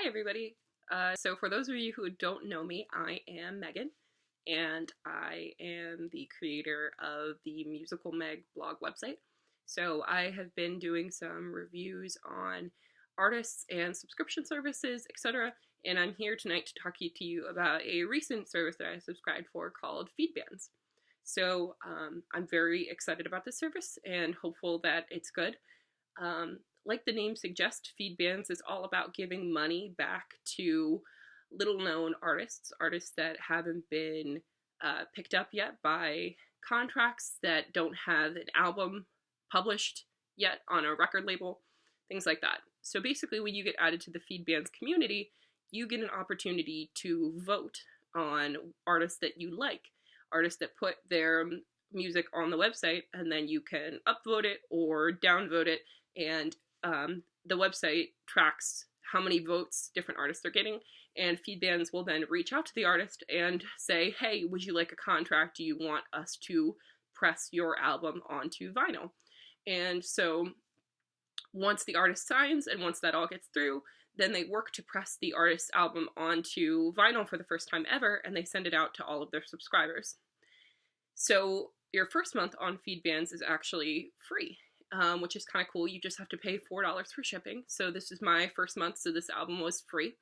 Hi, everybody. So for those of you who don't know me, I am Megan, and I am the creator of the Musical Meg blog website. So I have been doing some reviews on artists and subscription services, etc. And I'm here tonight to talk to you about a recent service that I subscribed for called Feedbands. So I'm very excited about this service and hopeful that it's good. Like the name suggests, Feedbands is all about giving money back to little known artists, artists that haven't been picked up yet by contracts, that don't have an album published yet on a record label, things like that. So basically, when you get added to the Feedbands community, you get an opportunity to vote on artists that you like, artists that put their music on the website, and then you can upvote it or downvote it, and the website tracks how many votes different artists are getting, and Feedbands will then reach out to the artist and say, hey, would you like a contract? Do you want us to press your album onto vinyl? And so once the artist signs and once that all gets through, then they work to press the artist's album onto vinyl for the first time ever, and they send it out to all of their subscribers. So your first month on Feedbands is actually free. Which is kind of cool. You just have to pay $4 for shipping. So this is my first month, so this album was free.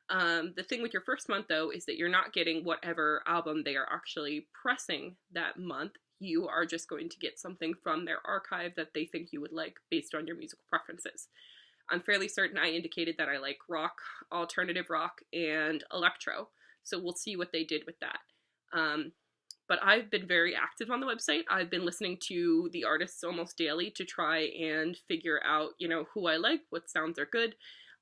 The thing with your first month, though, is that you're not getting whatever album they are actually pressing that month. You are just going to get something from their archive that they think you would like based on your musical preferences. I'm fairly certain I indicated that I like rock, alternative rock, and electro. So we'll see what they did with that. But I've been very active on the website. I've been listening to the artists almost daily to try and figure out, who I like, what sounds are good.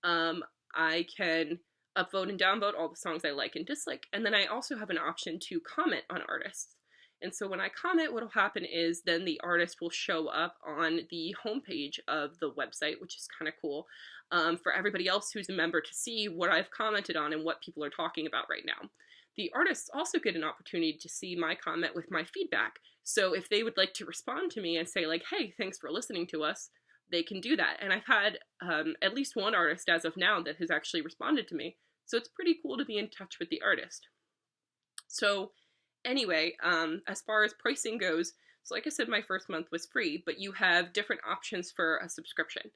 I can upvote and downvote all the songs I like and dislike. And then I also have an option to comment on artists. And so when I comment, what'll happen is then the artist will show up on the homepage of the website, which is kind of cool, for everybody else who's a member to see what I've commented on and what people are talking about right now. The artists also get an opportunity to see my comment with my feedback. So if they would like to respond to me and say like, hey, thanks for listening to us, they can do that. And I've had at least one artist as of now that has actually responded to me. So it's pretty cool to be in touch with the artist. So anyway, as far as pricing goes, so like I said, my first month was free, but you have different options for a subscription.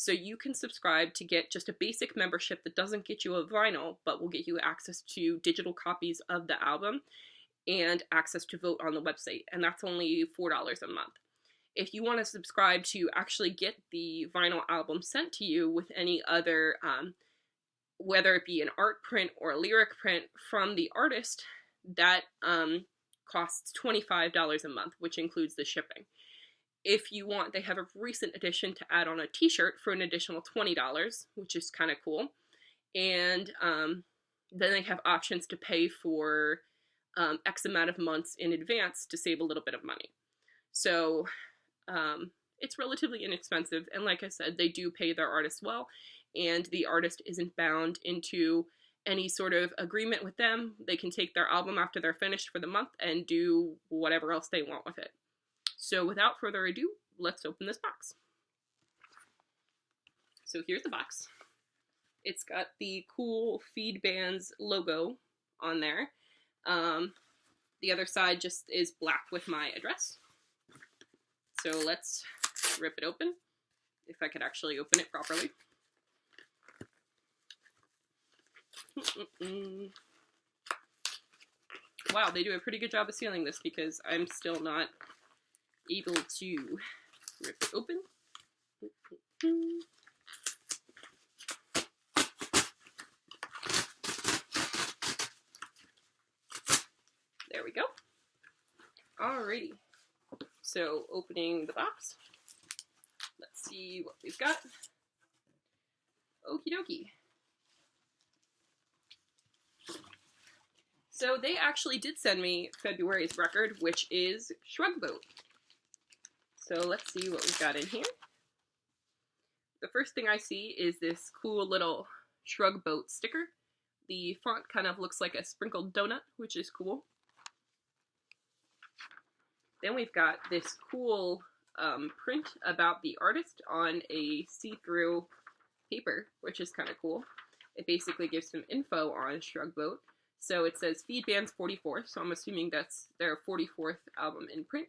So you can subscribe to get just a basic membership that doesn't get you a vinyl, but will get you access to digital copies of the album and access to vote on the website. And that's only $4 a month. If you want to subscribe to actually get the vinyl album sent to you with any other, whether it be an art print or a lyric print from the artist, that costs $25 a month, which includes the shipping. If you want, they have a recent addition to add on a t-shirt for an additional $20, which is kind of cool. And then they have options to pay for X amount of months in advance to save a little bit of money. So it's relatively inexpensive. And like I said, they do pay their artists well. And the artist isn't bound into any sort of agreement with them. They can take their album after they're finished for the month and do whatever else they want with it. So without further ado, let's open this box. So here's the box. It's got the cool Feedbands logo on there. The other side just is black with my address. So let's rip it open, if I could actually open it properly. Wow, they do a pretty good job of sealing this because I'm still not able to rip it open. There we go. Alrighty. So opening the box. Let's see what we've got. Okie dokie. So they actually did send me February's record, which is Shrugboat. So let's see what we've got in here. The first thing I see is this cool little Shrugboat sticker. The font kind of looks like a sprinkled donut, which is cool. Then we've got this cool print about the artist on a see-through paper, which is kind of cool. it basically gives some info on Shrugboat. So it says Feedbands 44, so I'm assuming that's their 44th album in print,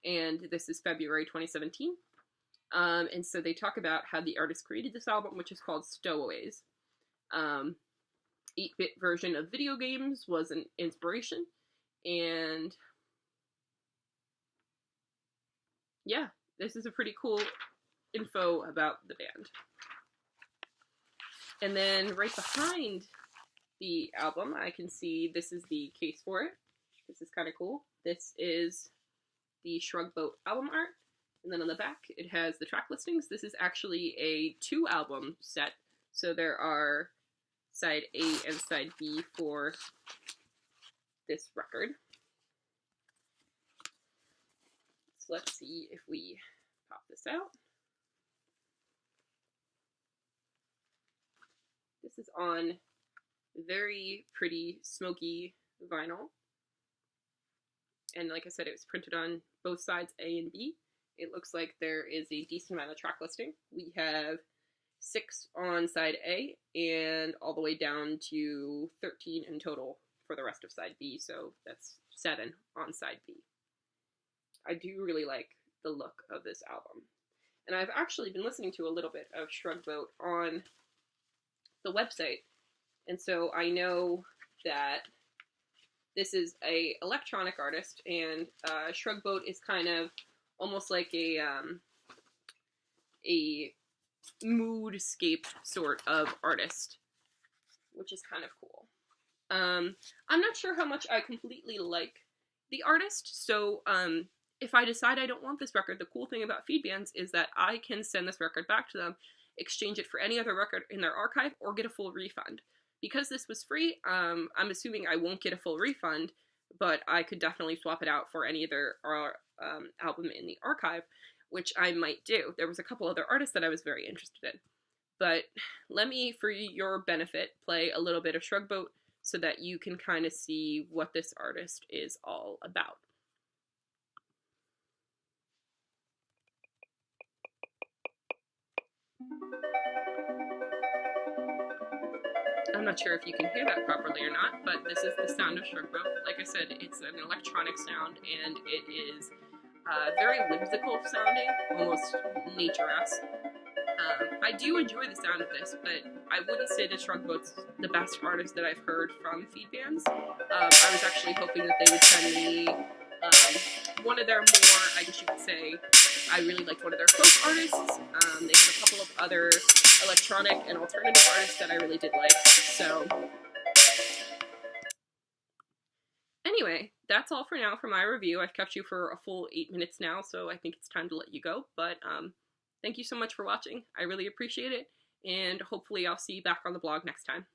and this is February 2017. And so they talk about how the artist created this album, which is called Stowaways. 8-bit version of video games was an inspiration, and yeah, this is a pretty cool info about the band. And then right behind the album, I can see this is the case for it. This is kind of cool. This is the Shrugboat album art. And then on the back, it has the track listings. This is actually a 2-album set. So there are side A and side B for this record. So let's see if we pop this out. This is on very pretty smoky vinyl. And like I said, it was printed on both sides, A and B. It looks like there is a decent amount of track listing. We have 6 on side A and all the way down to 13 in total for the rest of side B, so that's 7 on side B. I do really like the look of this album. And I've actually been listening to a little bit of Shrugboat on the website, and so I know that this is a electronic artist, and Shrugboat is kind of almost like a moodscape sort of artist, which is kind of cool. I'm not sure how much I completely like the artist, so if I decide I don't want this record, the cool thing about Feedbands is that I can send this record back to them, exchange it for any other record in their archive, or get a full refund. Because this was free, I'm assuming I won't get a full refund, but I could definitely swap it out for any other album in the archive, which I might do. There was a couple other artists that I was very interested in. But let me, for your benefit, play a little bit of Shrugboat so that you can kind of see what this artist is all about. I'm not sure if you can hear that properly or not, but this is the sound of Shrugboat. Like I said, it's an electronic sound, and it is very whimsical sounding, almost nature-esque. I do enjoy the sound of this, but I wouldn't say that Shrugboat's the best artist that I've heard from Feedbands. I was actually hoping that they would send me one of their more, I guess you could say, I really liked one of their folk artists. They have a couple of other electronic and alternative artists that I really did like. So anyway, that's all for now for my review. I've kept you for a full 8 minutes now, so I think it's time to let you go. But thank you so much for watching. I really appreciate it, and hopefully I'll see you back on the blog next time.